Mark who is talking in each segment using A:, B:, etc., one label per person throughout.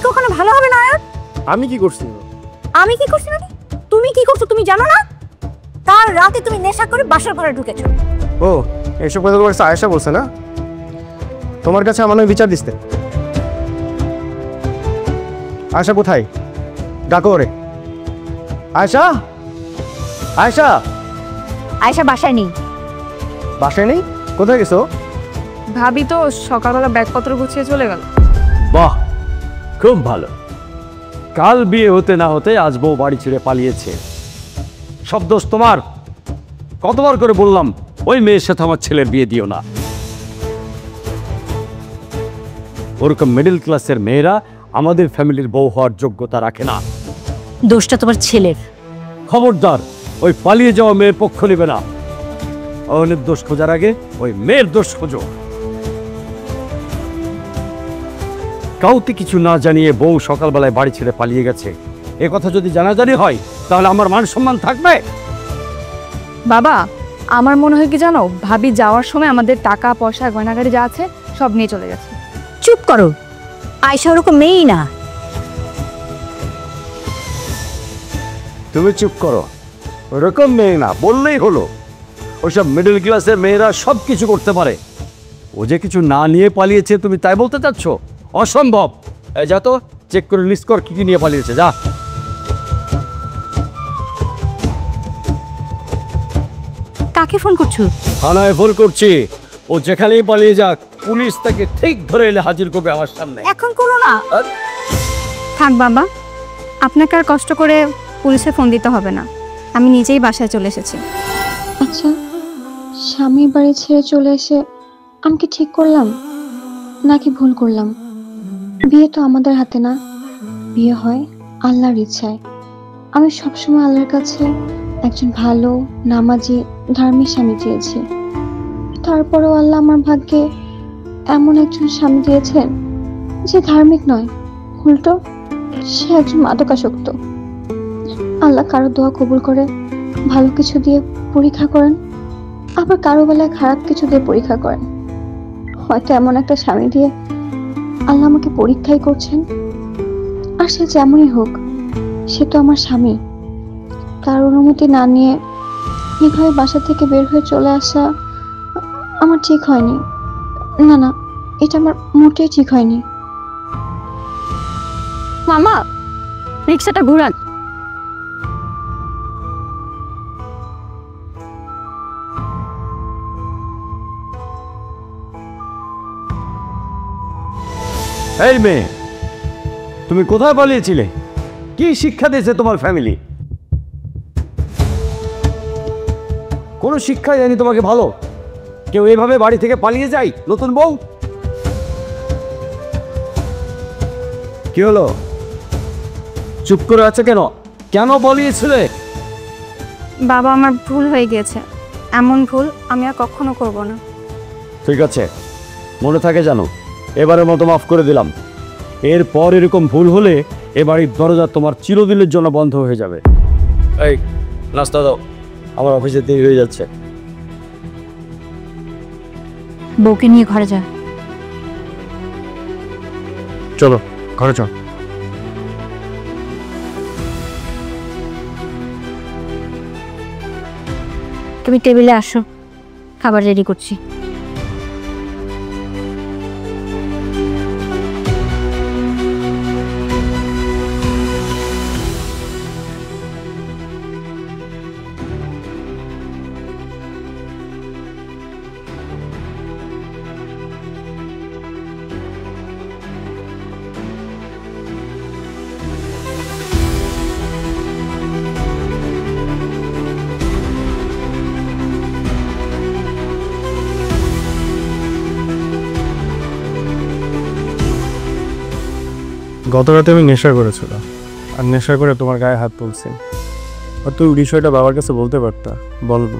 A: কখনো ভালো হবে না আয়াত?
B: আমি কি করছি?
A: আমি কি করছি মানে? তুমি কি করছো তুমি জানো না? কাল রাতে তুমি নেশা করে বাসার ঘরে ঢুকেছো।
B: ও এইসব কথা তোমার আয়েশা বলছে না? তোমার কাছে আমার বিচার দিতে। আয়েশা কোথায়? ডাকো ওরে। আয়েশা, আয়েশা।
A: আয়েশা বাসায় নেই।
B: বাসায় নেই? কোথায় গেছো?
C: ভাবি তো সকালবেলা ব্যাগপত্র গুছিয়ে চলে গেল।
D: বাহ, খুব ভালো। কাল বিয়ে হতে না হতে আজ বউ বাড়ি ছেড়ে পালিয়েছে। সব দোষ তোমার। কতবার করে বললাম ওই মেয়ের সাথে আমার ছেলের বিয়ে দিও না। ওরকম মিডল ক্লাসের মেয়েরা আমাদের ফ্যামিলির বউ হওয়ার যোগ্যতা রাখে না।
A: দোষটা তোমার ছেলের।
D: খবরদার, ওই পালিয়ে যাওয়া মেয়ের পক্ষ নেবে না। অনেক দোষ খোঁজার আগে ওই মেয়ের দোষ খোঁজো। কাউকে কিছু না জানিয়ে বউ সকালবেলায় বাড়ি ছেড়ে পালিয়ে গেছে, এ কথা যদি জানাজানি হয় তাহলে আমার মান সম্মান থাকবে?
C: বাবা, আমার মনে হয় কি জানো, ভাবি যাওয়ার সময় আমাদের টাকা পয়সা গয়নাগাড়ি যা আছে সব নিয়ে চলে গেছে।
A: চুপ করো, আয়েশা ওরকম মেয়েই না।
D: তুমি চুপ করো। ওরকম মেয়ে না বললেই হলো। ওইসব মিডল ক্লাসের মেয়েরা সব কিছু করতে পারে। ও যে কিছু না নিয়ে পালিয়েছে তুমি তাই বলতে চাচ্ছ? অসম্ভব। এই যা তো, চেক করে লিস্ট কর কি কি নিয়ে পালিয়েছে। যা।
A: কাকে ফোন করছো?
D: থানায় ফোন করছি। ও যেখানেই পালিয়ে যাক, পুলিশ তাকে ঠিক ধরে এলে হাজির করবে আমার সামনে।
A: এখন করো না।
E: থাক বাবা, আপনাকে আর কষ্ট করে পুলিশে ফোন দিতে হবে না, আমি নিজেই বাসায় চলে এসেছি।
F: আচ্ছা, স্বামীর বাড়ি ছেড়ে চলে এসে আমি কি ঠিক করলাম নাকি ভুল করলাম? বিয়ে তো আমাদের হাতে না, বিয়ে হয় আল্লাহর ইচ্ছায়। আমি সবসময় আল্লাহর কাছে একজন ভালো নামাজি ধার্মিক স্বামী চেয়েছি। তারপরেও আল্লাহ আমার ভাগ্যে এমন একজন স্বামী দিয়েছেন যে ধার্মিক নয়, উল্টো সে একজন মাদকাসক্ত। আল্লাহ কারো দোয়া কবুল করে ভালো কিছু দিয়ে পরীক্ষা করেন, আবার কারো বেলায় খারাপ কিছু দিয়ে পরীক্ষা করেন। হয়তো এমন একটা স্বামী দিয়ে আল্লাহ আমাকে পরীক্ষাই করছেন। আর সে যেমনই হোক, সে তো আমার স্বামী। তার অনুমতি না নিয়ে এভাবে বাসা থেকে বের হয়ে চলে আসা আমার ঠিক হয়নি। না না, এটা আমার মোটেই ঠিক হয়নি।
E: মামা, রিক্সাটা ঘুরান।
D: এই মেয়ে, তুমি কোথায় পালিয়েছিলে? কি শিক্ষা দিয়েছে তোমার ফ্যামিলি? কোনো শিক্ষাই দেয়নি তোমাকে ভালো। কেউ এভাবে বাড়ি থেকে পালিয়ে যায় নতুন বউ? কি হলো, চুপ করে আছে কেন? কেন পালিয়েছিলে?
E: বাবা, আমার ভুল হয়ে গিয়েছে, এমন ভুল আমি আর কখনো করব না।
D: ঠিক আছে, মনে থাকে জানো, এবারের মতো মাফ করে দিলাম। এরপর এরকম ভুল হলে এ বাড়ির দরজা তোমার চিরদিনের জন্য বন্ধ হয়ে যাবে। এই নাস্তা দাও, আমার অফিসে দেরি হয়ে যাচ্ছে।
E: বউকে নিয়ে ঘরে যা।
B: চলো ঘরে চল।
E: তুমি টেবিলে আসো, খাবার রেডি করছি।
B: গত রাতে আমি নেশা করেছিলাম, আর নেশা করে তোমার গায়ে হাত তুলছি। আর তুমি বিষয়টা বাবার কাছে বলতে পারতা, বলবো,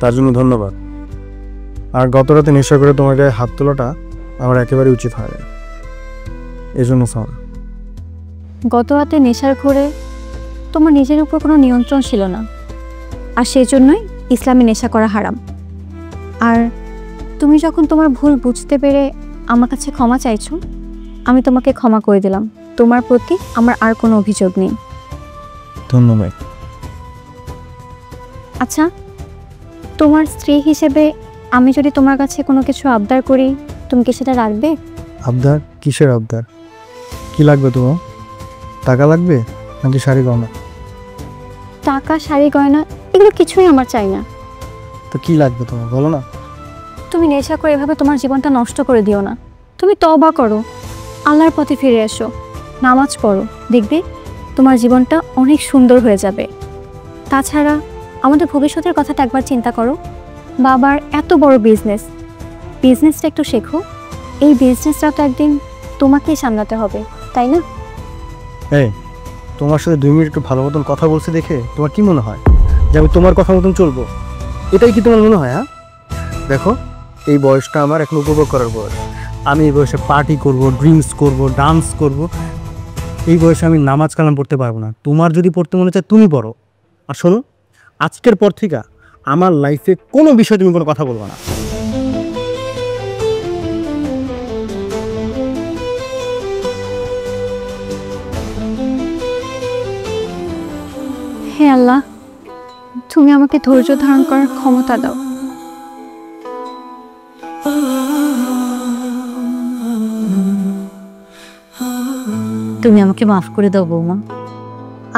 B: তার জন্য ধন্যবাদ। আর গত রাতে নেশা করে তোমার গায়ে হাত তোলাটা আমার একেবারে উচিত হয় না, এই জন্য সরি।
E: গত রাতে নেশার ঘোরে তোমার নিজের উপর কোনো নিয়ন্ত্রণ ছিল না, আর সেই জন্যই ইসলামে নেশা করা হারাম। আর তুমি যখন তোমার ভুল বুঝতে পেরে আমার কাছে ক্ষমা চাইছো, আমি তোমাকে ক্ষমা করে দিলাম। তোমার প্রতি আমার আর কোনো অভিযোগ নেই।
B: ধন্যবাদ।
E: আচ্ছা, তোমার স্ত্রী হিসেবে আমি যদি তোমার কাছে কোনো কিছু আবদার করি, তুমি কি সেটা রাখবে?
B: আবদার? কিসের আবদার? কি লাগবে তোমার? টাকা লাগবে নাকি শাড়ি গয়না?
E: টাকা, শাড়ি, গয়না এগুলো কিছুই আমার চাই না।
B: তো কি লাগবে তোমার বলো না?
E: তুমি নেশা করে এভাবে তোমার জীবনটা নষ্ট করে দিও না। তুমি তওবা করো, আল্লাহর পথে ফিরে এসো, নামাজ পড়ো, দেখবে তোমার জীবনটা অনেক সুন্দর হয়ে যাবে। তাছাড়া আমাদের ভবিষ্যতের কথাটা একবার চিন্তা করো। বাবার এত বড় বিজনেসটা একটু শেখো। এই বিজনেসটা তো একদিন তোমাকেই সামলাতে হবে, তাই না?
B: এই, তোমার সাথে 2 মিনিট একটু ভালো মতন কথা বলছি দেখে তোমার কি মনে হয় যে আমি তোমার কথা মতন চলবো? এটাই কি তোমার মনে হয়? হ্যাঁ, দেখো, এই বয়সটা আমার এখন উপভোগ করার বয়স। আমি এই বয়সে পার্টি করব, ড্রিঙ্কস করব, ডান্স করব। এই বয়সে আমি নামাজ কালাম পড়তে পারবো না। তোমার যদি পড়তে মনে চায় তুমি পড়ো। আর শোনো, আজকের পর থেকে আমার লাইফে কোনো বিষয়ে তুমি কোনো কথা বলবো না।
E: হে আল্লাহ, তুমি আমাকে ধৈর্য ধারণ করার ক্ষমতা দাও।
A: তুমি আমাকে মাফ করে দাও বৌমা।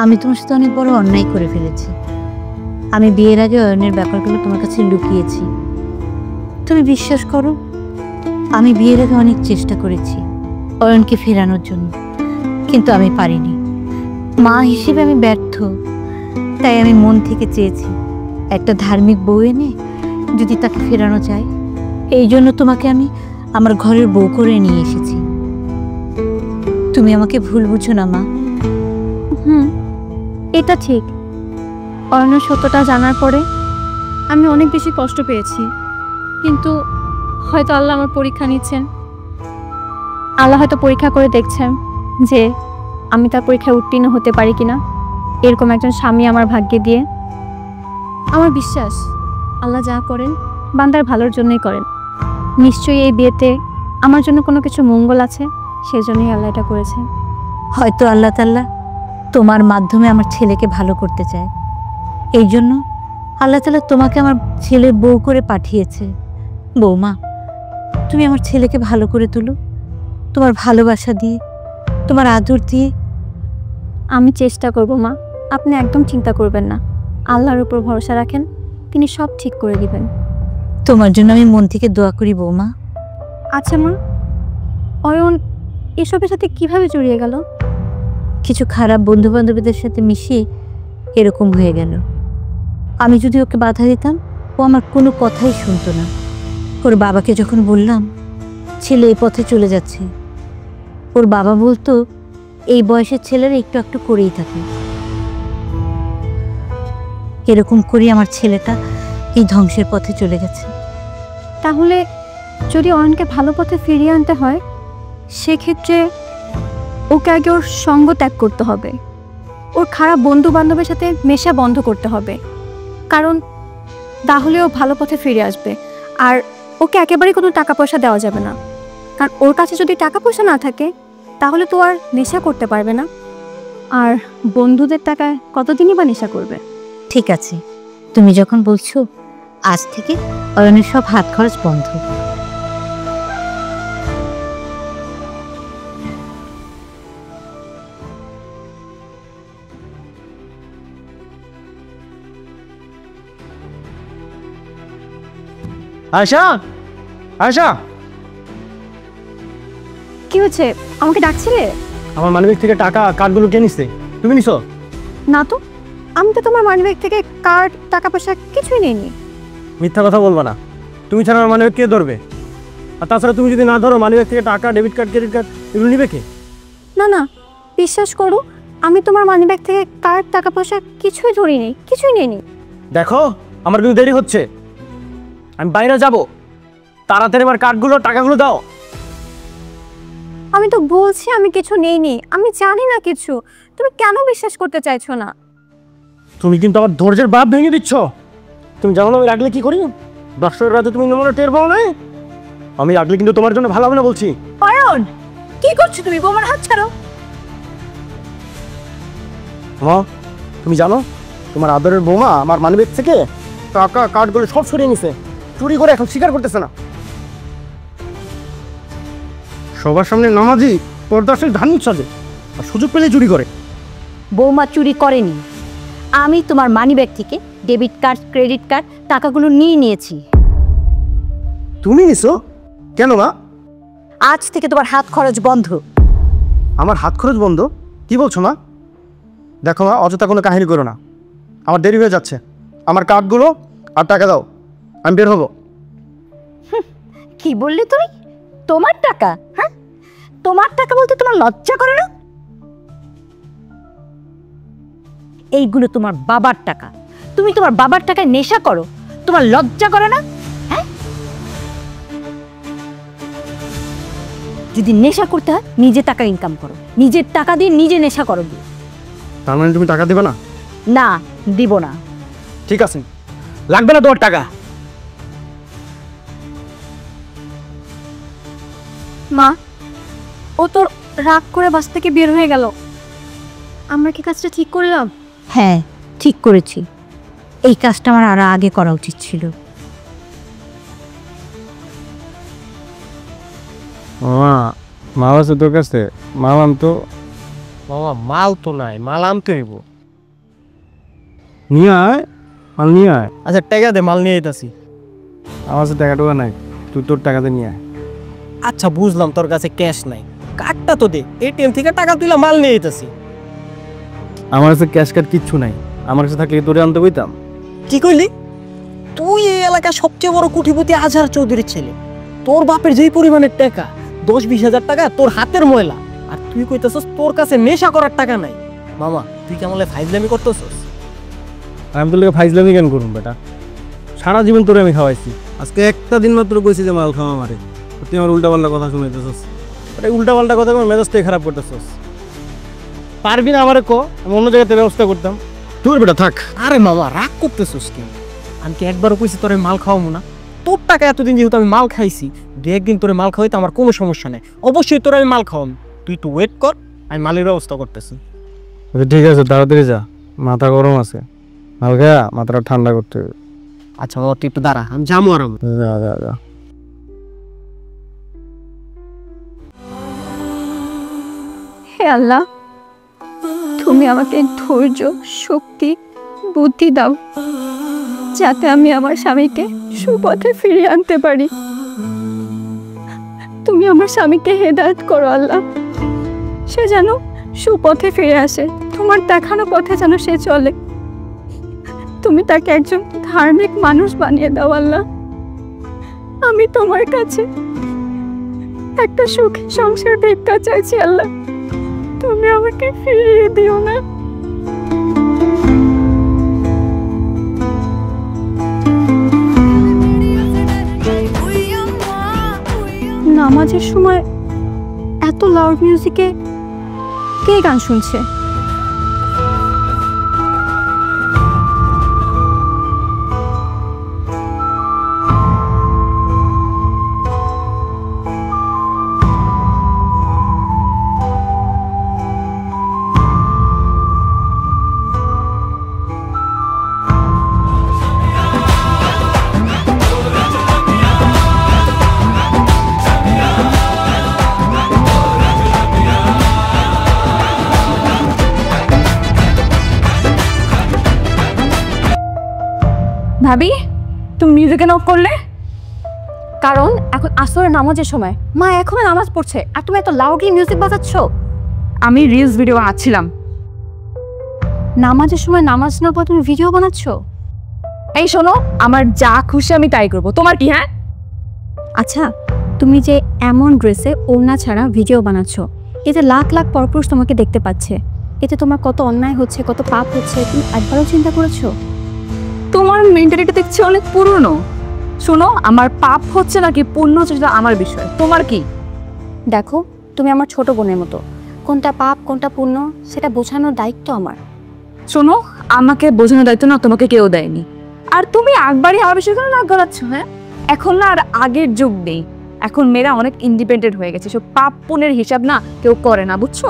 A: আমি তোমার সাথে অনেক বড় অন্যায় করে ফেলেছি। আমি বিয়ের আগে অয়নের ব্যাপারগুলো তোমার কাছে লুকিয়েছি। তুমি বিশ্বাস করো, আমি বিয়ের আগে অনেক চেষ্টা করেছি অয়নকে ফেরানোর জন্য, কিন্তু আমি পারিনি। মা হিসেবে আমি ব্যর্থ। তাই আমি মন থেকে চেয়েছি একটা ধার্মিক বউ এনে যদি তাকে ফেরানো যায়। এই জন্য তোমাকে আমি আমার ঘরের বউ করে নিয়ে এসেছি। তুমি আমাকে ভুল বুঝো না মা।
E: এটা ঠিক। অয়নের সত্যটা জানার পরে আমি অনেক বেশি কষ্ট পেয়েছি, কিন্তু হয়তো আল্লাহ আমার পরীক্ষা নিচ্ছেন। আল্লাহ হয়তো পরীক্ষা করে দেখছেন যে আমি তার পরীক্ষায় উত্তীর্ণ হতে পারি কিনা। এরকম একজন স্বামী আমার ভাগ্যে দিয়ে। আমার বিশ্বাস আল্লাহ যা করেন বান্দার ভালোর জন্যই করেন। নিশ্চয়ই এই বিয়েতে আমার জন্য কোনো কিছু মঙ্গল আছে, সেজন্যই আল্লাহ এটা করেছেন।
A: হয়তো আল্লাহ তাআলা তোমার মাধ্যমে আমার ছেলেকে ভালো করতে চায়। এই জন্য আল্লাহ তাআলা তোমাকে আমার ছেলের বউ করে পাঠিয়েছে। বৌমা, তুমি আমার ছেলেকে ভালো করে তুলো, তোমার ভালোবাসা দিয়ে, তোমার আদর দিয়ে।
E: আমি চেষ্টা করব মা, আপনি একদম চিন্তা করবেন না। আল্লাহর উপর ভরসা রাখেন, তিনি সব ঠিক করে দিবেন।
A: তোমার জন্য আমি মন থেকে দোয়া করি বৌমা।
E: আচ্ছা মা, অয়ন এসবের সাথে কিভাবে জড়িয়ে গেল?
A: কিছু খারাপ বন্ধু বান্ধবীদের সাথে মিশিয়ে এরকম হয়ে গেল। আমি যদি ওকে বাধা দিতাম, ও আমার কোনো কথাই শুনতো না। ওর বাবাকে যখন বললাম ছেলে এই পথে চলে যাচ্ছে, ওর বাবা বলতো এই বয়সের ছেলেরা একটু একটু করেই থাকে। এরকম করে আমার ছেলেটা এই ধ্বংসের পথে চলে গেছে।
E: তাহলে যদি অয়নকে ভালো পথে ফিরিয়ে আনতে হয়, সেক্ষেত্রে ওকে আগে ওর সঙ্গ ত্যাগ করতে হবে, ওর খারাপ বন্ধু বান্ধবের সাথে মেশা বন্ধ করতে হবে। কারণ তাহলে ও ভালো পথে ফিরে আসবে। আর ওকে একেবারেই কোনো টাকা পয়সা দেওয়া যাবে না, কারণ ওর কাছে যদি টাকা পয়সা না থাকে তাহলে তো আর নেশা করতে পারবে না। আর বন্ধুদের টাকায় কতদিনই বা নেশা করবে।
A: ঠিক আছে, তুমি যখন বলছো, আজ থেকে অয়নের সব হাত খরচ বন্ধ।
B: আয়শা, আয়শা,
E: কি হচ্ছে? আমাকে ডাকছিলে?
B: আমার মানিব্যাগ থেকে টাকা কার্ডগুলো কে নিছে? তুমি নিছো?
E: না তো, আমি তো তোমার মানিব্যাগ থেকে কার্ড, টাকা পয়সা কিছুই নেইনি।
B: মিথ্যা কথা বলবা না। তুমি ছাড়া আমার মানিব্যাগ কে ধরবে? আর তাছাড়া তুমি যদি না ধরো, মানিব্যাগ থেকে টাকা, ডেবিট কার্ড, ক্রেডিট কার্ড এগুলো নিবে কে?
E: না না, বিশ্বাস করো, আমি তোমার মানিব্যাগ থেকে কার্ড, টাকা পয়সা কিছুই ধরিনি, কিছুই নেইনি।
B: দেখো, আমার কিন্তু দেরি হচ্ছে, আমি বাইরে যাব। তাড়াতাড়ি আমার কার্ডগুলো, টাকাগুলো দাও।
E: আমি তো বলছি আমি কিছু নেইনি, আমি জানি না কিছু। তুমি কেন বিশ্বাস করতে চাইছো না?
B: তুমি কিন্তু আমার ধৈর্যের বাপ ভেঙে দিচ্ছ। তুমি জানো না আমি রাখলে কি করি? দশটার রাতে তুমি নোংরা টের পাও না? আমি রাখলে কিন্তু তোমার জন্য ভালো হবে না বলছি।
E: অয়ন,
A: কি করছো তুমি? বৌমার হাত ছাড়ো।
G: মা, তুমি জানো তোমার আদরের বৌমা আমার মানিব্যাগ থেকে টাকা কার্ডগুলো সব সরিয়ে নিছে, চুরি করে এখন স্বীকার করতেছে না। সবার সামনে নামাজি পর্দাসের ধান সাজে আর সুযোগ পেলে চুরি করে।
A: বৌমা চুরি করেনি, আমি তোমার মানিব্যাগ থেকে ডেবিট কার্ড, ক্রেডিট কার্ড, টাকাগুলো নিয়েছি।
G: তুমি নিছো কেন মা?
A: আজ থেকে তোমার হাত খরচ বন্ধ।
G: আমার হাত খরচ বন্ধ? কি বলছো মা? দেখো মা, অযথা কোনো কাহিনী করো না, আমার দেরি হয়ে যাচ্ছে। আমার কার্ডগুলো আর টাকা দাও, আমি বের হবো।
A: কি বললে তুমি? তোমার টাকা? হ্যাঁ, তোমার টাকা বলতে তোমার লজ্জা করে না? এইগুলো তোমার বাবার টাকা, তুমি তোমার বাবার টাকায় নেশা করো, তোমার লজ্জা করে না? হ্যাঁ, যদি নেশা করতে হয় নিজে টাকা ইনকাম করো, নিজের টাকা দিয়ে নিজে নেশা করো।
G: তার মানে তুমি টাকা দেবে না?
A: না, দিব না।
G: ঠিক আছে, লাগবে না তোমার টাকা।
E: মা, ও তোর রাগ করে বাস থেকে বের হয়ে গেল। আমরা কি কাজটা ঠিক করলাম?
A: হ্যাঁ, ঠিক করেছি। এই কাজটা আমার আরো আগে করা উচিত ছিল।
B: মামা, মাল আছে তোর কাছে? মাল আনতো।
G: মামা মাল তো নাই, মাল আনতে হইব।
B: নিয়ে আয়, মাল নিয়ে আয়।
G: আচ্ছা টাকা দে, মাল নিয়ে যেতেছি।
B: আমার কাছে টাকা টোকা নাই, তুই তোর টাকাতে নিয়ে আয়।
G: আচ্ছা বুঝলাম তোর কাছে ক্যাশ নাই, কার্ডটা তো দে, এটিএম থেকে টাকা তুইলা মাল নিয়ে যেতেছি।
B: আমার কাছে ক্যাশ কার্ড কিচ্ছু নাই, আমার কাছে থাকলে তোরে আনতে বইতাম।
G: কি কইলি? তুই এই এলাকার সবচেয়ে বড় কোটিপতি আজহার চৌধুরীর ছেলে, তোর বাপের যেই পরিমাণের টাকা 10-20 হাজার টাকা তোর হাতের ময়লা, আর তুই কইতেছস তোর কাছে নেশা করার টাকা নাই। মামা তুই কেমন ফাইজলামি করতেছস?
B: আমি তোর লোকে ফাইজলামি কেন করুন বেটা? সারা জীবন তোরে আমি খাওয়াইছি, আজকে একটা দিন মাত্র কইছি যে মাল খাওয়া মারে, তুই আমার উল্টাপাল্টা কথা শুনাইতেছস। উল্টাপাল্টা কথা আমার মেজাজটাই খারাপ করতেছস। পারবি না আমারে ক, আমি অন্য জায়গাতে ব্যবস্থা করতাম।
G: তোর বেটা থাক। আরে মামা রাগ করতেছস কেন? আমি কি একবারও কইছি তোরে মাল খাওয়াবো না? তোর টাকা এতদিন যেহেতু আমি মাল খাইছি, দু একদিন তোরে মাল খাওয়াইতে আমার কোনো সমস্যা নেই, অবশ্যই তোরে আমি মাল খাওয়াম। তুই একটু ওয়েট কর, আমি মালের ব্যবস্থা করতেছি।
B: ঠিক আছে, তাড়াতাড়ি যা, মাথা গরম আছে, মাল খায়া মাথাটা ঠান্ডা করতে হবে।
G: আচ্ছা বাবা তুই একটু দাঁড়া, আমি যাবো আর আমি।
B: যা যা যা।
E: হে আল্লাহ, তুমি আমাকে ধৈর্য, শক্তি, বুদ্ধি দাও, যাতে আমি আমার স্বামীকে সুপথে ফিরিয়ে আনতে পারি। তুমি আমার স্বামীকে হেদায়েত করো আল্লাহ, সে যেন সুপথে ফিরে আসে, তোমার দেখানো পথে যেন সে চলে। তুমি তাকে একজন ধার্মিক মানুষ বানিয়ে দাও আল্লাহ। আমি তোমার কাছে একটা সুখী সংসার ভিক্ষা চাইছি আল্লাহ, তুমি আমাকে ফিরিয়ে দিও না। নামাজের সময় এত লাউড মিউজিকে কে গান শুনছে? ভাবি, তুমি মিউজিক অফ করলে? কারণ এখন আসরের নামাজের সময়, মা এখনো নামাজ পড়ছে, আর তুমি এত লাউডলি মিউজিক বাজাচ্ছ। আমি রিলস ভিডিও বানাচ্ছিলাম। নামাজের সময় নামাজ না পড়ে তুমি ভিডিও বানাচ্ছ? এই শোনো, আমার যা খুশি আমি তাই করবো, তোমার কি? হ্যাঁ আচ্ছা, তুমি যে এমন ড্রেসে ওড়না ছাড়া ভিডিও বানাচ্ছ, এতে লাখ লাখ পরপুরুষ তোমাকে দেখতে পাচ্ছে, এতে তোমার কত অন্যায় হচ্ছে, কত পাপ হচ্ছে, তুমি একবারও চিন্তা করেছো? তোমার মেন্টালিটি দেখছি অনেক পুরনো। শোনো, আমার পাপ হচ্ছে নাকি পুণ্য হচ্ছে সেটা আমার বিষয়, তোমার কি? দেখো, তুমি আমার ছোট বোনের মতো, কোনটা পাপ কোনটা পুণ্য সেটা বোঝানোর দায়িত্ব আমার। শোনো, আমাকে বোঝানোর দায়িত্ব না তোমাকে কেউ দেয়নি। আর তুমি একবারই আমার বিষয় কেন রাগ গলাচ্ছ? হ্যাঁ, এখন না আর আগের যুগ নেই,
C: এখন মেয়েরা অনেক ইন্ডিপেন্ডেন্ট হয়ে গেছে, সব পাপ পুণ্যের হিসাব না কেউ করে না, বুঝছো?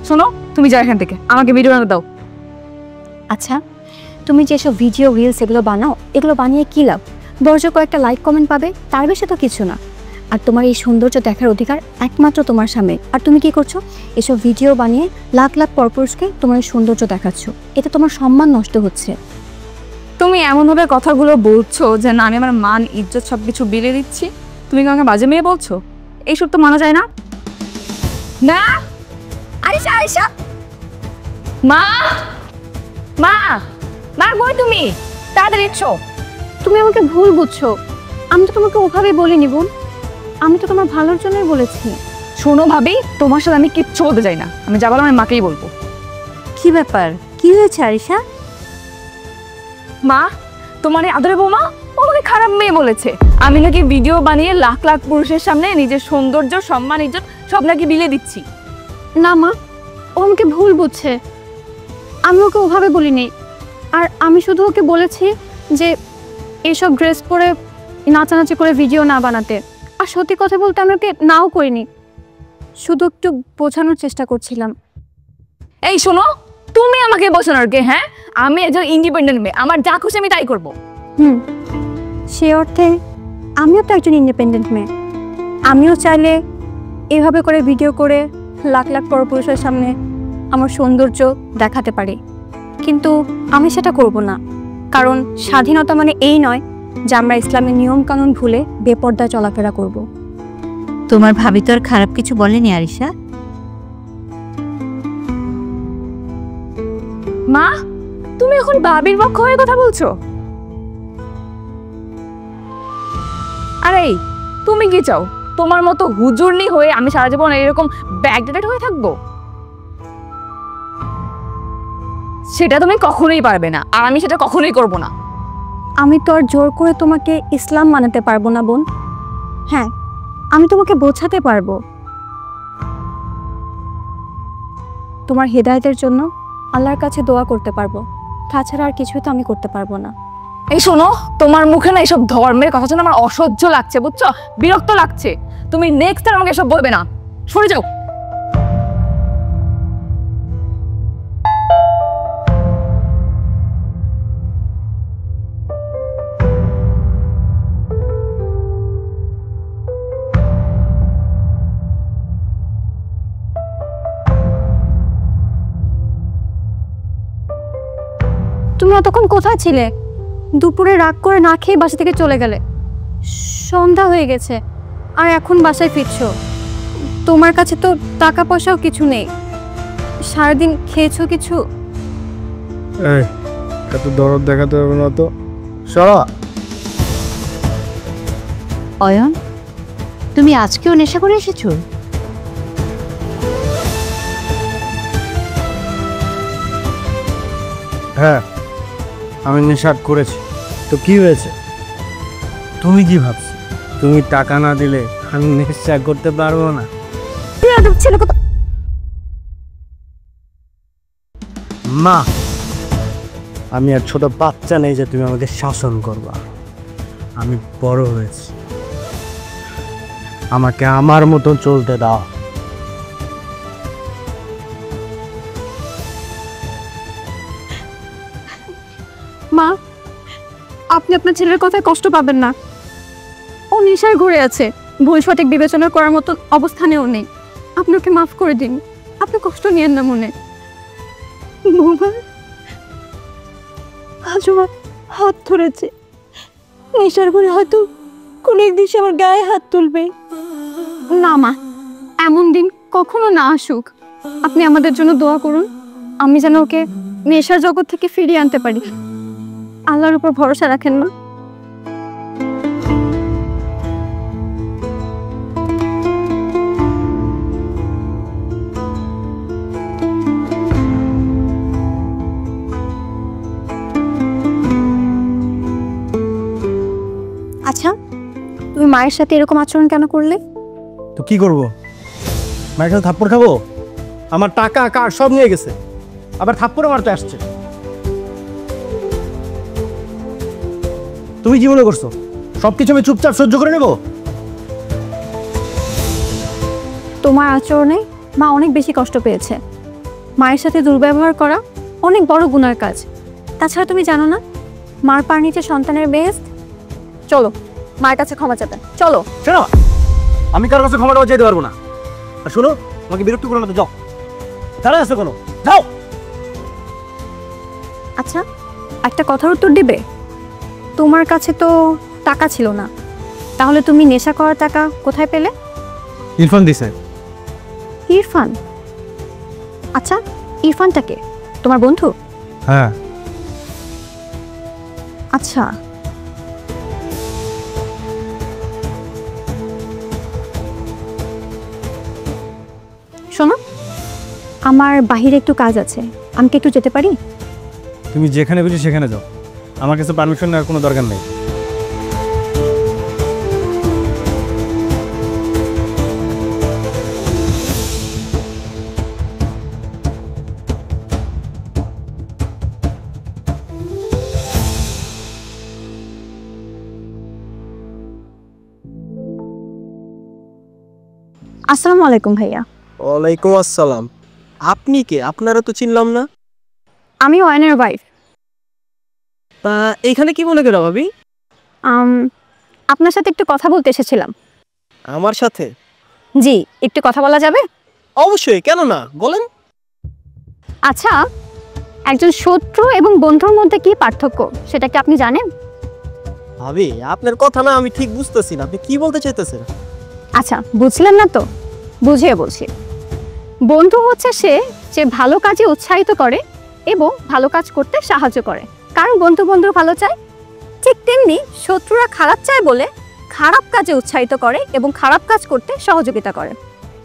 C: শোনো, তুমি যাও এখান থেকে, আমাকে ভিডিও বানাতে দাও।
F: আচ্ছা, তুমি যেসব ভিডিও রিলস এগুলো বানাও, এগুলো বানিয়ে কী লাভ? বরঞ্চ কয়েকটা লাইক কমেন্ট পাবে, তার বেশি তো কিছু না। আর তোমার এই সৌন্দর্য দেখার অধিকার একমাত্র তোমার সামনে। আর তুমি কি করছো? এসব ভিডিও বানিয়ে লাখ লাখ পরপুরুষকে তোমার এই সৌন্দর্য দেখাচ্ছ। এতে তোমার সম্মান নষ্ট হচ্ছে।
C: তুমি এমনভাবে কথাগুলো বলছো যে না আমি আমার মান ইজ্জত সবকিছু বিলে দিচ্ছি, তুমি কি আমাকে বাজে মেয়ে বলছো? এইসব তো মানা যায় না। না আরিশা, আরিশা, মা মা মা কই তুমি? তাড়াতাড়ি এসো।
F: তুমি আমাকে ভুল বুঝছো, আমি তো তোমাকে ওভাবে বলিনি বোন, আমি তো তোমার ভালোর জন্যই বলেছি।
C: শোনো ভাবি, তোমার সাথে আমি কিচ্ছু বলতে চাই না, আমি যা বলবো আমি মাকেই বলবো।
A: কি ব্যাপার, কি হয়েছে আরিশা?
C: মা, তোমার এই আদরে বৌমা ও আমাকে খারাপ মেয়ে বলেছে। আমি নাকি ভিডিও বানিয়ে লাখ লাখ পুরুষের সামনে নিজের সৌন্দর্য, সম্মান, ইজ্জত সব নাকি বিলে দিচ্ছি।
F: না মা, ও আমাকে ভুল বুঝছে, আমি ওকে ওভাবে বলিনি। আর আমি শুধু ওকে বলেছি যে এসব ড্রেস পরে নাচানাচি করে ভিডিও না বানাতে। আর সত্যি কথা বলতে আমি ওকে নাও করিনি, শুধু একটু বোঝানোর চেষ্টা করছিলাম।
C: এই শোনো, তুমি আমাকে বোঝানোর কে? হ্যাঁ, আমি একজন ইন্ডিপেন্ডেন্ট মেয়ে, আমার যা খুশি আমি তাই করবো।
F: সে অর্থে আমিও তো একজন ইন্ডিপেন্ডেন্ট মেয়ে। আমিও চাইলে এভাবে করে ভিডিও করে লাখ লাখ পরপুরুষের সামনে আমার সৌন্দর্য দেখাতে পারি, কিন্তু আমি সেটা করব না। কারণ স্বাধীনতা মানে এই নয় যে আমরা ইসলামের নিয়মকানুন ভুলে বেপর্দায় চলাফেরা করব।
A: তোমার ভাবি তো আর খারাপ কিছু বলেনি আরিশা?
C: মা, তুমি এখন ভাবির পক্ষ হয়ে কথা বলছো? আরে তুমি কি চাও তোমার মতো হুজুরনি হয়ে আমি সারা জীবন এরকম ব্যাকডেটেড হয়ে থাকবো? সেটা তুমি কখনোই পারবে না, আর আমি সেটা কখনোই করব না।
F: আমি তো আর জোর করে তোমাকে ইসলাম মানাতে পারবো না বোন। হ্যাঁ, আমি তোমাকে বোঝাতে পারবো, তোমার হেদায়েতের জন্য আল্লাহর কাছে দোয়া করতে পারবো, তাছাড়া আর কিছুই তো আমি করতে পারবো না।
C: এই শোনো, তোমার মুখে না এইসব ধর্মের কথা শুনে আমার অসহ্য লাগছে, বুঝছো? বিরক্ত লাগছে। তুমি নেক্সট টাইম আমাকে এসব বলবে না, সরে যাও।
F: তুমি অতক্ষণ কোথায় ছিলে? দুপুরে রাগ করে না খেয়ে বাসা থেকে চলে গেলে, সন্ধ্যা হয়ে গেছে আর এখন বাসায় ফিরছো। তোমার কাছে তো টাকা পয়সাও কিছু নেই, সারাদিন খেয়েছো কিছু?
B: এই এত দরদ দেখাতে হবে না তো, সরা।
A: অয়ন, তুমি আজকেও নেশা করে এসেছো?
B: হ্যাঁ, আমি নেশা করেছি। তো কি হয়েছে? তুমি কি ভাবছো তুমি টাকা না দিলে আমি নেশা করতে পারবো না? মা, আমি আর ছোট বাচ্চা নেই যে তুমি আমাকে শাসন করবা। আমি বড় হয়েছি, আমাকে আমার মতো চলতে দাও।
F: মা, আপনি আপনার ছেলের কথায় কষ্ট পাবেন না। ও নেশায় ঘুরে আছে, ভুল সঠিক বিবেচনা করার মতো অবস্থানেও নেই। আপনি ওকে মাফ করে দিন, আপনি কষ্ট নিয়েন না মনে। বৌমা আজ আমার হাত ধরেছে, নেশার ঘরে হয়তো কোনো একদিন সে আমার গায়ে হাত তুলবে। না মা, এমন দিন কখনো না আসুক। আপনি আমাদের জন্য দোয়া করুন, আমি যেন ওকে নেশার জগৎ থেকে ফিরিয়ে আনতে পারি। আল্লাহর উপর ভরসা রাখেন না? আচ্ছা, তুমি মায়ের সাথে এরকম আচরণ কেন করলে?
B: তো কি করবো? মায়ের কাছে থাপ্পড় খাবো? আমার টাকা কার সব নিয়ে গেছে, আবার থাপ্পড়ে মারতে আসছে।
G: তুমি কি মনে করছো সবকিছু আমি চুপচাপ সহ্য করে নেব?
E: তোমার আচরণে মা অনেক বেশি কষ্ট পেয়েছে। মায়ের সাথে দুর্ব্যবহার করা অনেক বড় গুনার কাজ। তাছাড়া তুমি জানো না মার পার নিচে সন্তানের বেহেশত। চলো মায়ের কাছে ক্ষমা চাইতে চলো।
G: শোনো, আমি কারোর কাছে ক্ষমা চাইতে পারবো না। আর শোনো, আমাকে বিরক্ত করো না তো, যাও। দাঁড়ায় আছো কেন? যাও।
E: আচ্ছা, একটা কথার উত্তর দিবে? তোমার কাছে তো টাকা ছিল না, তাহলে তুমি নেশা করার টাকা কোথায় পেলে?
B: ইরফান দিছে।
E: ইরফান? আচ্ছা, ইরফানটা কে? তোমার বন্ধু?
B: হ্যাঁ।
E: আচ্ছা, শোনো, আমার বাহিরে একটু কাজ আছে, আমি কি একটু যেতে পারি?
B: তুমি যেখানে বুঝি সেখানে যাও, আমার কাছে পারমিশন নেওয়ার কোনো দরকার নেই।
E: আসসালামু আলাইকুম ভাইয়া।
G: ওয়ালাইকুম আসসালাম। আপনি কে? আপনারা তো চিনলাম না।
E: আমি ওয়াইনের ওয়াইফ।
G: তা এইখানে কি মনে করো ভাবি?
E: আপনার সাথে একটু কথা বলতে এসেছিলাম।
G: আমার সাথে?
E: জি, একটু কথা বলা যাবে?
G: অবশ্যই, কেন না, বলেন।
E: আচ্ছা, একজন শত্রু এবং বন্ধুর মধ্যে কি পার্থক্য সেটা কি আপনি জানেন?
G: ভাবি, আপনার কথা না আমি ঠিক বুঝতেছি না, আপনি কি বলতে চাইতেছেন?
E: আচ্ছা, বুঝলেন না তো, বুঝিয়ে বলছি। বন্ধু হচ্ছে সে যে ভালো কাজে উৎসাহিত করে এবং ভালো কাজ করতে সাহায্য করে, কারণ বন্ধু বন্ধুর ভালো চায়। ঠিক তেমনি শত্রুরা খারাপ চায় বলে খারাপ কাজে উৎসাহিত করে এবং খারাপ কাজ করতে সহযোগিতা করে।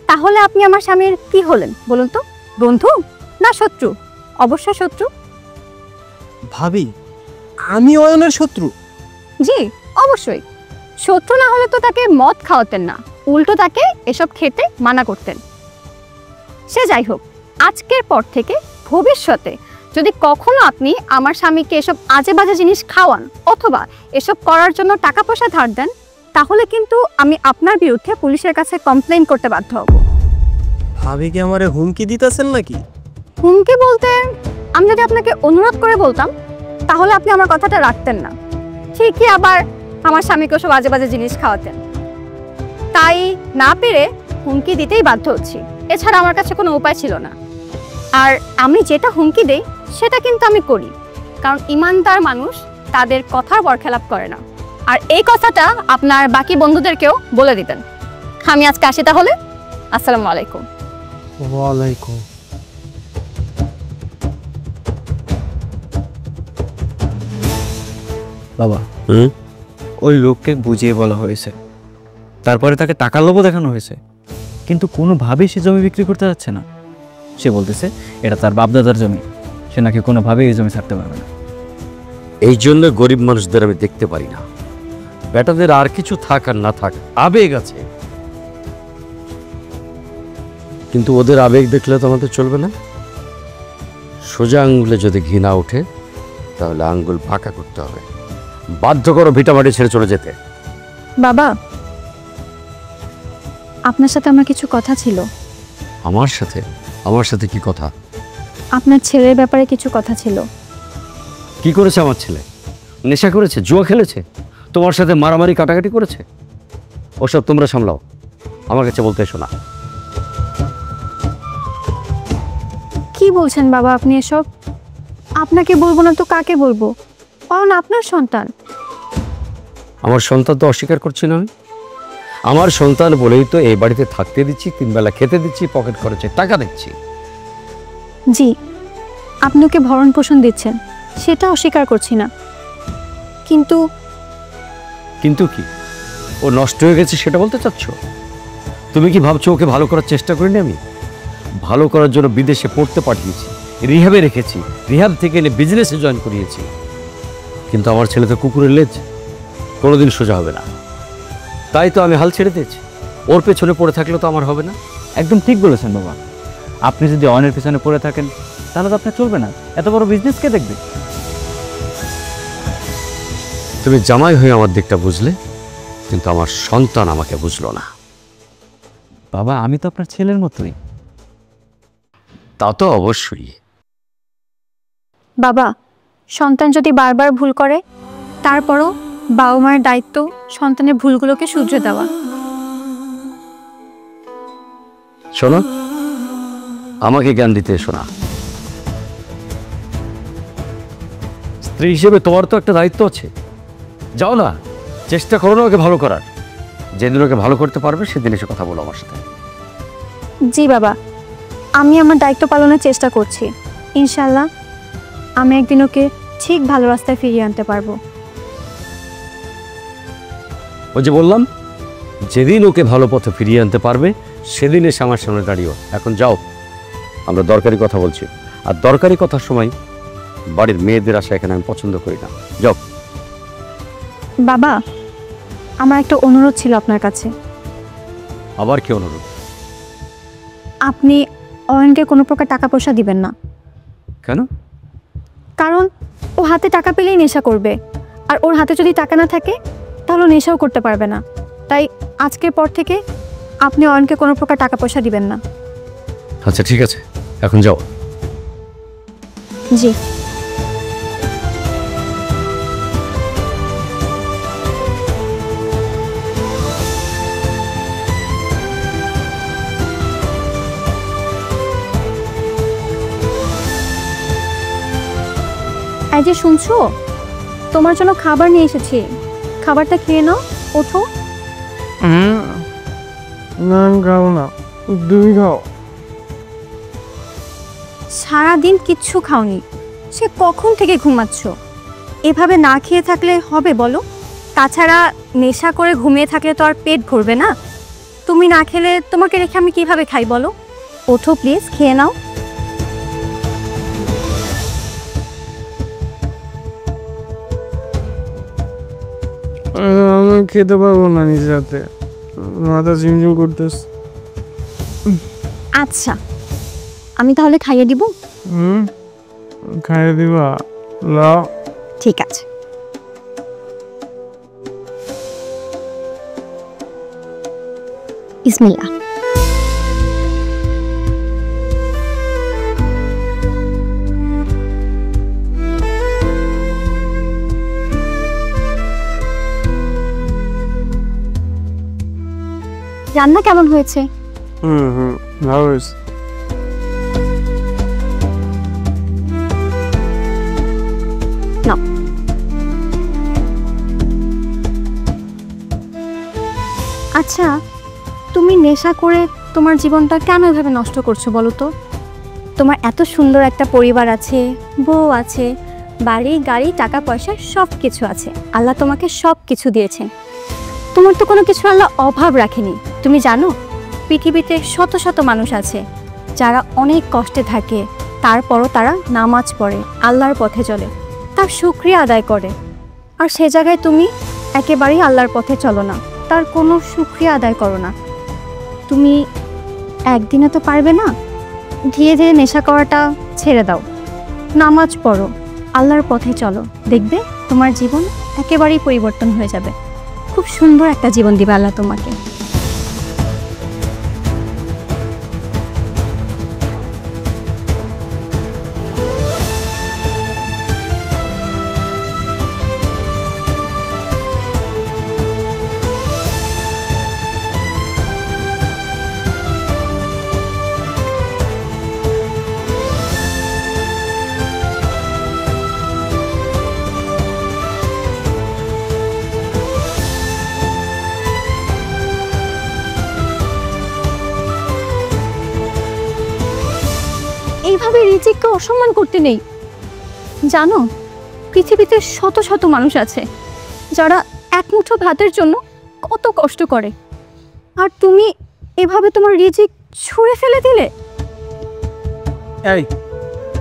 E: তাহলে আপনি আমার স্বামীর কি হলেন বলুন তো, বন্ধু না শত্রু? অবশ্যই শত্রু।
G: ভাবি, আমি অয়নের শত্রু?
E: জি অবশ্যই। শত্রু না হলে তো তাকে মদ খাওয়াতেন না, উল্টো তাকে এসব খেতে মানা করতেন। সে যাই হোক, আজকের পর থেকে ভবিষ্যতে যদি কখনো আপনি আমার স্বামীকে এসব আজে বাজে জিনিস খাওয়ান অথবা এসব করার জন্য টাকা পয়সা ধার দেন, তাহলে কিন্তু আমি আপনার বিরুদ্ধে পুলিশের কাছে কমপ্লেইন করতে বাধ্য হব।
G: ভাবি কি আমারে হুমকি দিতেছেন নাকি?
E: হুমকি বলতে, আমি যদি আপনাকে অনুরোধ করে বলতাম তাহলে আপনি আমার কথাটা রাখতেন না, ঠিকই আবার আমার স্বামীকে ওসব আজে বাজে জিনিস খাওয়াতেন। তাই না পেরে হুমকি দিতেই বাধ্য হচ্ছি, এছাড়া আমার কাছে কোনো উপায় ছিল না। আর আমি যেটা হুমকি দেই সেটা কিন্তু আমি করি, কারণ ইমানদার মানুষ তাদের কথার বরখেলাপ করে না। আর এই কথাটা আপনার বাকি বন্ধুদেরকেও বলে দিতেন। আমি আজকে আসি তাহলে। আসসালামু আলাইকুম।
G: ওয়ালাইকুম।
H: বাবা, ওই লোককে বুঝিয়ে বলা হয়েছে, তারপরে তাকে টাকার লোভও দেখানো হয়েছে, কিন্তু কোনোভাবেই সে জমি বিক্রি করতে যাচ্ছে না। সে বলতেছে এটা তার বাপদাদার জমি, সে নাকি কোনোভাবেই এই জমি ছাড়তে পারবে না।
D: এই জন্য গরিব মানুষদের আমি দেখতে পারি না। বেটাদের আর কিছু থাক আর না থাক, আবেগ আছে, কিন্তু ওদের আবেগ দেখলে তো আমাদের চলবে না। সোজা আঙ্গুলে যদি ঘৃণা ওঠে তাহলে আঙ্গুল ফাঁকা করতে হবে। বাধ্য করো ভিটামাটি ছেড়ে চলে যেতে।
E: বাবা, আপনার সাথে আমার কিছু কথা ছিল।
D: আমার সাথে? আমার সাথে কি কথা?
E: আপনার ছেলের ব্যাপারে কিছু কথা ছিল।
D: কি করেছে আমার ছেলে? নেশা করেছে, জুয়া খেলেছে, তোমার সাথে মারামারি কাটাকাটি করেছে? ওসব তোমরা সামলাও, আমার কাছে বলতে এসো না।
E: কি বলছেন বাবা আপনি এসব? আপনাকে বলবো না তো কাকে বলবো? কারণ আপনার সন্তান।
D: আমার সন্তান তো অস্বীকার করছি না আমি। আমার সন্তান বলেই তো এই বাড়িতে থাকতে দিচ্ছি, 3 বেলা খেতে দিচ্ছি, পকেট খরচে টাকা দিচ্ছি।
E: জি, আপনি ওকে ভরণ পোষণ দিচ্ছেন, সেটা অস্বীকার করছি না, কিন্তু
D: কিন্তু কি, ও নষ্ট হয়ে গেছে সেটা বলতে চাচ্ছ? তুমি কি ভাবছো ওকে ভালো করার চেষ্টা করিনি আমি? ভালো করার জন্য বিদেশে পড়তে পাঠিয়েছি, রিহাবে রেখেছি, রিহাব থেকে এনে বিজনেসে জয়েন করিয়েছি, কিন্তু আমার ছেলে তো কুকুরের লেজ, কোনোদিন সোজা হবে না। তাই তো আমি হাল ছেড়ে দিয়েছি। ওর পেছনে পড়ে থাকলে তো আমার হবে না।
H: একদম ঠিক বলেছেন বাবা, আপনি যদি অয়নের পিছনে পড়ে থাকেন তাহলে তো আপনার চলবে না। এত বড় বিজনেস কে দেখবে?
D: তুমি জামাই হয়ে আমার দিকটা বুঝলে, কিন্তু আমার সন্তান আমাকে বুঝলো না।
H: বাবা, আমি তো আপনার ছেলের মতোই।
D: তা তো অবশ্যই।
E: বাবা, সন্তান যদি বারবার ভুল করে, তারপরও বাবা মায়ের দায়িত্ব সন্তানের ভুলগুলোকে শুধরে দেওয়া।
D: শোনো, আমাকে জ্ঞান দিতে এসো না। স্ত্রী হিসেবে তোমার তো একটা দায়িত্ব আছে। যাও না, চেষ্টা করো না ওকে ভালো করার। যেদিন ওকে ভালো করতে পারবে সেদিন এসে কথা বলো আমার সাথে।
E: জি বাবা, আমি আমার দায়িত্ব পালনের চেষ্টা করছি। ইনশাল্লাহ আমি একদিন ওকে ঠিক ভালো রাস্তায় ফিরিয়ে আনতে পারবো।
D: ওই যে বললাম, যেদিন ওকে ভালো পথে ফিরিয়ে আনতে পারবে সেদিন এসে আমার সামনে দাঁড়িয়েও। এখন যাও, আমরা দরকারি কথা বলছি। আর দরকারি কথার সময় বাড়ির মেয়েদের আসা এখানে আমি পছন্দ করি না। যাও।
E: বাবা, আমার একটা অনুরোধ ছিল আপনার কাছে।
D: আবার কি অনুরোধ?
E: আপনি অয়নকে কোনো প্রকার টাকা পয়সা দিবেন না।
D: কেন?
E: কারণ ও হাতে টাকা পেলেই নেশা করবে, আর ওর হাতে যদি টাকা না থাকে তাহলে ও নেশাও করতে পারবে না। তাই আজকের পর থেকে আপনি অয়নকে কোনো প্রকার টাকা পয়সা দিবেন না।
D: আচ্ছা ঠিক আছে, এখন যাও।
E: জি। এই যে শুনছো, তোমার জন্য খাবার নিয়ে এসেছি, খাবারটা খেয়ে নাও। ওঠো।
B: না আমি খাবো না, তুমি খাও।
E: সারাদিন কিচ্ছু খাওনি, সে কখন থেকে ঘুমাচ্ছ? এভাবে না খেয়ে থাকলে হবে বলো? তাছাড়া নেশা করে ঘুমিয়ে থাকলে তো আর পেট ভরবে না। তুমি না খেলে তোমাকে রেখে আমি কিভাবে খাই বলো? ওঠো প্লিজ, খেয়ে নাও।
B: আমি খেতে পারবো না নিজের হাতে, মাথা ঝিমঝিম করতেছে।
E: আচ্ছা, আমি তাহলে খাইয়ে দিব।
B: খাইয়ে দিবা? লাও।
E: ঠিক আছে। বিসমিল্লাহ। রান্না কেমন হয়েছে?
B: ভালো হয়েছে।
E: আচ্ছা, তুমি নেশা করে তোমার জীবনটা কেন এভাবে নষ্ট করছো বলো তো? তোমার এত সুন্দর একটা পরিবার আছে, বউ আছে, বাড়ি গাড়ি টাকা পয়সা সব কিছু আছে। আল্লাহ তোমাকে সব কিছু দিয়েছেন, তোমার তো কোনো কিছু আল্লাহ অভাব রাখেনি। তুমি জানো পৃথিবীতে শত শত মানুষ আছে যারা অনেক কষ্টে থাকে, তারপরও তারা নামাজ পড়ে, আল্লাহর পথে চলে, তার শুকরিয়া আদায় করে। আর সে জায়গায় তুমি একেবারেই আল্লাহর পথে চলো না, তার কোনো শুকরিয়া আদায় করো না। তুমি একদিনে তো পারবে না, ধীরে ধীরে নেশা করাটা ছেড়ে দাও, নামাজ পড়ো, আল্লাহর পথে চলো, দেখবে তোমার জীবন একেবারেই পরিবর্তন হয়ে যাবে। খুব সুন্দর একটা জীবন দিবে আল্লাহ তোমাকে। এইভাবে রিজিককে অসম্মান করতে নেই। জানো পৃথিবীতে শত শত মানুষ আছে যারা এক মুঠো ভাতের জন্য কত কষ্ট করে, আর তুমি এভাবে তোমার রিজিক ছুঁড়ে ফেলে দিলে।
B: এই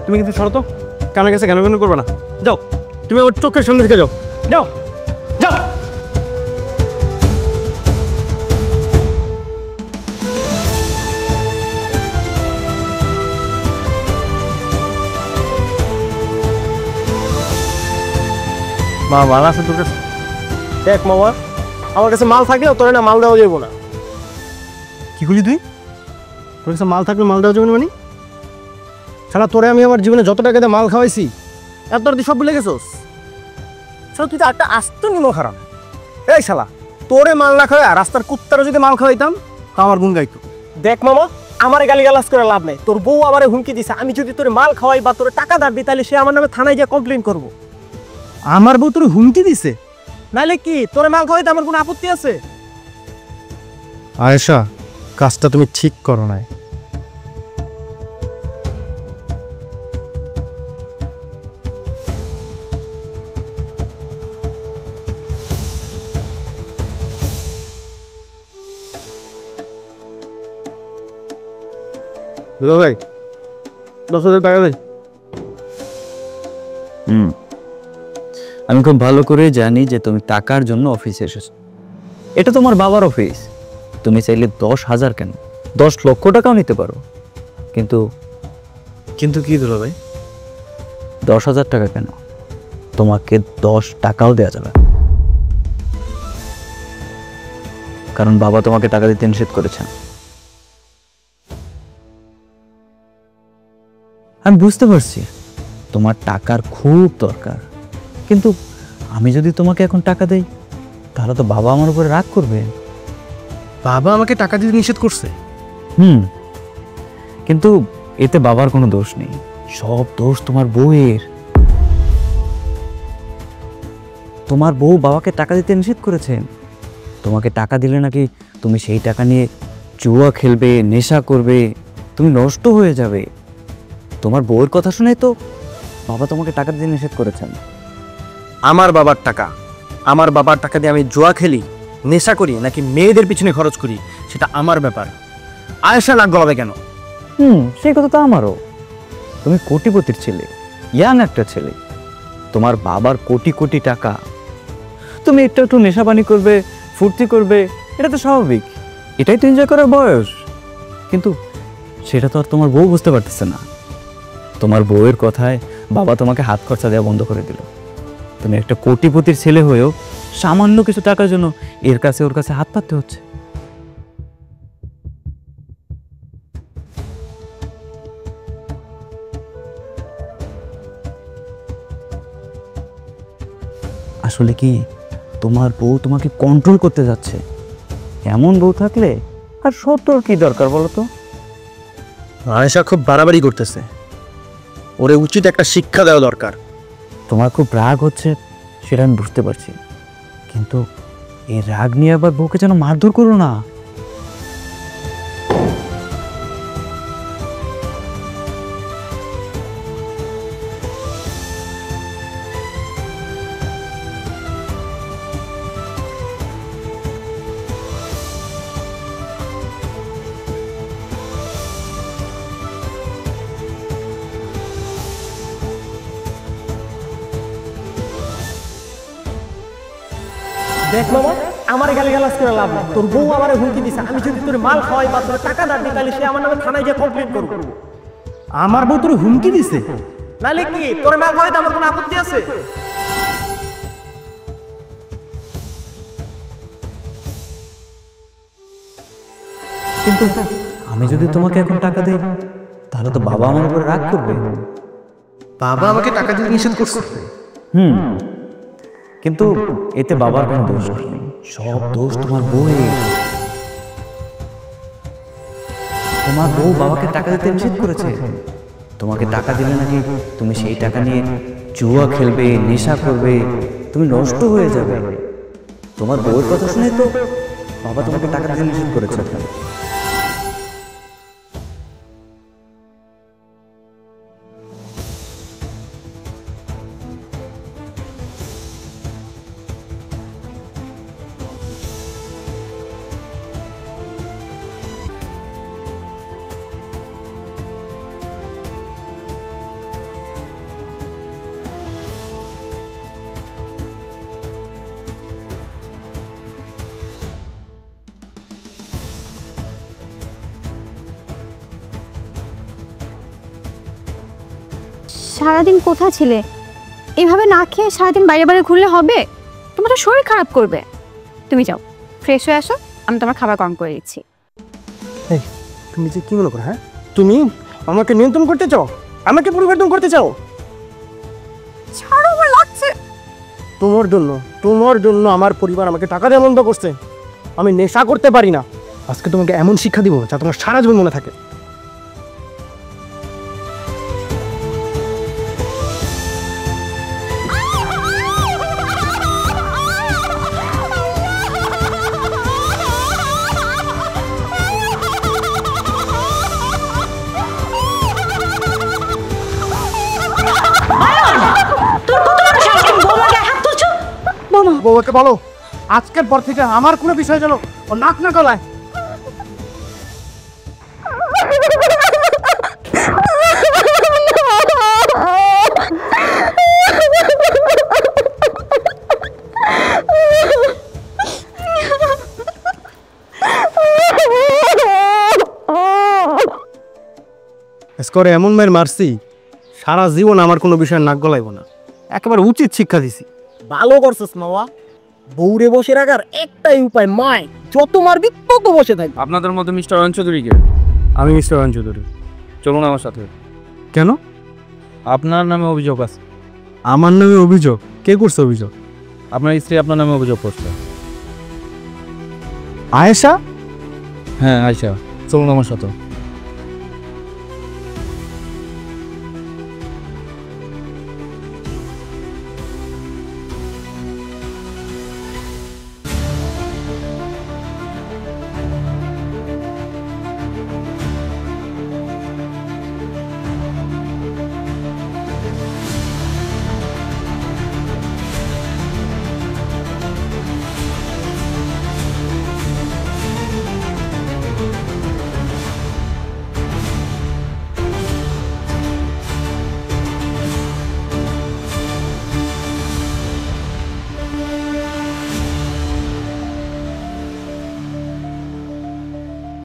B: তুমি কিন্তু সরো তো, কানে কাছে কেন কেন করবে না। যাও, তুমি আমার চোখের সামনে থেকে যাও, যাও যাও। মা ভালো আছে তোর কাছে?
G: দেখ মামা, আমার কাছে মাল থাকলেও তোর না মাল দেওয়া যাবো না।
B: কি করলি তুই? তোর কাছে মাল থাকলে মাল দেওয়া যাবে না মানে? শালা তোরে আমি আমার জীবনে যত টাকা দিয়ে মাল খাওয়াইছি এত তুই সব ভুলে গেছোস? শালা তুই তো একটা আস্ত নিমো খারাপ। এই শালা তোরে মাল না খাওয়া রাস্তার কুত্তারও যদি মাল খাওয়াইতাম তা আমার গুণ গাইতো।
G: দেখ মামা, আমারে গালিগালাজ করে লাভ নাই। তোর বউ আমারে হুমকি দিছে, আমি যদি তোর মাল খাওয়াই বা তোর টাকা দাবি দিই তাহলে সে আমার নামে থানায় গিয়ে কমপ্লেন করবো।
B: আমার বউ তোর হুমকি দিছে?
G: নাহলে কি তোর মাল খাওয়াইতে আমার কোনো আপত্তি আছে?
B: আয়েশা, কাজটা তুমি ঠিক করো নাই। ভাই 10,000 টাকা দেয়।
H: আমি খুব ভালো করে জানি যে তুমি টাকার জন্য অফিসে এসেছো। এটা তোমার বাবার অফিস, তুমি চাইলে 10,000 কেন 10 লক্ষ টাকাও নিতে পারো, কিন্তু
B: কিন্তু কি দিল ভাই?
H: 10,000 টাকা কেন, তোমাকে 10 টাকাও দেওয়া যাবে, কারণ বাবা তোমাকে টাকা দিতে নিষেধ করেছেন। আমি বুঝতে পারছি তোমার টাকার খুব দরকার, কিন্তু আমি যদি তোমাকে এখন টাকা দেই তাহলে তো বাবা আমার উপরে রাগ করবে।
B: বাবা আমাকে টাকা দিতে নিষেধ করছে?
H: কিন্তু এতে বাবার কোনো দোষ নেই, সব দোষ তোমার বউয়ের। তোমার বউ বাবাকে টাকা দিতে নিষেধ করেছেন। তোমাকে টাকা দিলে নাকি তুমি সেই টাকা নিয়ে জুয়া খেলবে, নেশা করবে, তুমি নষ্ট হয়ে যাবে। তোমার বউয়ের কথা শুনে তো বাবা তোমাকে টাকা দিতে নিষেধ করেছেন।
B: আমার বাবার টাকা দিয়ে আমি জুয়া খেলি, নেশা করি নাকি মেয়েদের পিছনে খরচ করি সেটা আমার ব্যাপার। আয়েশা নাক গলাবে কেন?
H: সেই কথা তো আমারও। তুমি কোটিপতির ছেলে, ইয়াং একটা ছেলে, তোমার বাবার কোটি কোটি টাকা, তুমি একটু একটু নেশা পানি করবে, ফুর্তি করবে, এটা তো স্বাভাবিক, এটাই তো এনজয় করার বয়স। কিন্তু সেটা তো আর তোমার বউ বুঝতে পারতেছে না। তোমার বউয়ের কথায় বাবা তোমাকে হাত খরচা দেওয়া বন্ধ করে দিল। তুমি একটা কোটিপতির ছেলে হয়েও সামান্য কিছু টাকার জন্য এর কাছে ওর কাছে হাত পাততে হচ্ছে। আসলে কি তোমার বউ তোমাকে কন্ট্রোল করতে যাচ্ছে। এমন বউ থাকলে আর সতর কি দরকার বলো তো?
B: আয়েশা খুব বাড়াবাড়ি করতেছে, ওরে উচিত একটা শিক্ষা দেওয়া দরকার।
H: তোমার খুব রাগ হচ্ছে সেটা আমি বুঝতে পারছি, কিন্তু এই রাগ নিয়ে আবার বউকে যেন মারধর করো না।
G: দেখ মামা, আমারে গালিগালাজ করে লাভ নাই। তোর বউ আমারে হুমকি দিছে, আমি যদি তোর মাল খাওয়াই বা তোর টাকা দাবি দিই তাহলে সে আমার নামে থানায় গিয়ে কমপ্লেন করবো।
B: আমার বউ তোর হুমকি দিছে?
G: নাহলে কি তোর মাল খাওয়াইতে আমার কোনো আপত্তি আছে?
H: কিন্তু আমি যদি তোমাকে এখন টাকা দেই তাহলে তো বাবা আমার উপর রাগ করবে।
B: বাবা আমাকে টাকা দিতে নিষেধ করছে?
H: কিন্তু এতে বাবার কোনো দোষ নেই, সব দোষ তোমার বউয়ের। তোমার বউ বাবাকে টাকা দিতে নিষেধ করেছে। তোমাকে টাকা দিলে নাকি তুমি সেই টাকা নিয়ে জুয়া খেলবে, নেশা করবে, তুমি নষ্ট হয়ে যাবে। তোমার বউয়ের কথা শুনে তো বাবা তোমাকে টাকা দিতে নিষেধ করেছে।
E: সারাদিন কোথায় ছিলে? এভাবে না খেয়ে সারাদিন বাইরে বাইরে ঘুরলে হবে? তোমার তো শরীর খারাপ করবে।
C: তুমি যাও ফ্রেশ হয়ে আসো, আমি তোমার খাবার গরম করে দিচ্ছি।
G: তুমি যে কি মনে করো, হ্যাঁ? তুমি আমাকে নিয়ন্ত্রণ করতে চাও, আমাকে পরিবর্তন করতে চাও।
C: ছাড়ো, আমার লাগছে।
G: তোমার জন্য আমার পরিবার আমাকে টাকা দেওয়া বন্ধ করছে। আমি নেশা করতে পারি না। আজকে তোমাকে এমন শিক্ষা দিব যা তোমার সারা জীবন মনে থাকে। বউকে বলো আজকের পর থেকে আমার কোনো বিষয় যেন ও নাক না গলায়। স্কোরে এমন মায়ের মারছি, সারা জীবন আমার কোনো বিষয় নাক গলাইব না। একেবারে উচিত শিক্ষা দিছি। ভালো করছিস মাওয়া। বউরে বসে রাখার একটাই উপায়, মায় যত মারবি তত বসে থাকবি।
H: আপনাদের মধ্যে মিস্টার অয়ন চৌধুরীকে?
B: আমি মিস্টার অয়ন চৌধুরী।
H: চলুন আমার সাথে।
B: কেন?
H: আপনার নামে অভিযোগ আছে।
B: আমার নামে অভিযোগ? কে করছে অভিযোগ?
H: আপনার স্ত্রী আপনার নামে অভিযোগ করছে।
B: আয়েশা?
H: হ্যাঁ আয়শা, চলুন আমার সাথে।